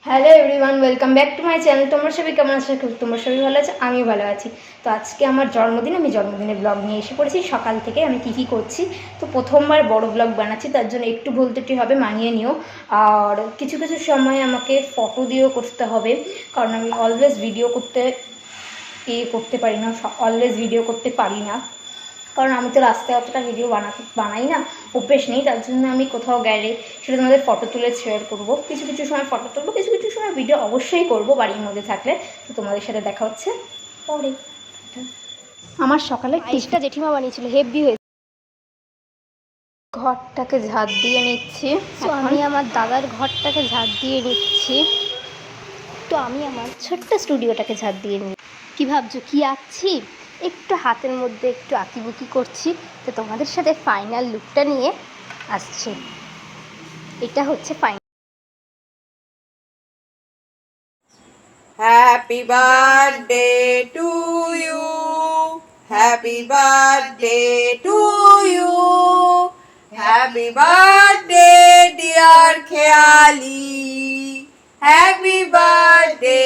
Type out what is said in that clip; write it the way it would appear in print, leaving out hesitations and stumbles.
Hello everyone, welcome back to my channel. তোমরা সবাই কেমন আছো? তোমরা সবাই ভালো আছো, আমিও ভালো আছি। তো আজকে আমার জন্মদিন, আমি জন্মদিনের ব্লগ নিয়ে এসে পড়েছি। সকাল থেকে আমি কী কী করছি, তো প্রথমবার বড় ব্লগ বানাচ্ছি, তার জন্য একটু ভুল ত্রুটি হবে, মানিয়ে নিও। আর কিছু কিছু সময় আমাকে ফটো দিয়েও করতে হবে, কারণ আমি অলওয়েজ ভিডিও করতে পারি না, অলওয়েজ ভিডিও করতে পারি না, কারণ আমি তো রাস্তায় অতটা ভিডিও বানাই না, অভ্যেস নেই। তার জন্য আমি কোথাও গেলে সেটা তোমাদের ফটো তুলে শেয়ার করবো। কিছু কিছু সময় ফটো তুলবো, কিছু কিছু সময় ভিডিও অবশ্যই করবো বাড়ির মধ্যে থাকলে। তো তোমাদের সাথে দেখা হচ্ছে পরে। আমার সকালে টিস্কা জেঠিমা বানিয়েছিল, হেভি হয়েছে। ঘরটাকে ঝাড় দিয়ে নিচ্ছি। তো আমি আমার দাদার ঘরটাকে ঝাড় দিয়ে নিচ্ছি। তো আমি আমার ছোট্ট স্টুডিওটাকে ঝাড় দিয়ে নিই। কী ভাবছো, কী আঁকছি? একটু হাতের মধ্যে একটু আঁকিবুকি করছি। তো তোমাদের সাথে ফাইনাল লুকটা নিয়ে আসছি। এটা হচ্ছে final. Happy birthday to you, happy birthday to you, happy birthday dear Kheyali, happy birthday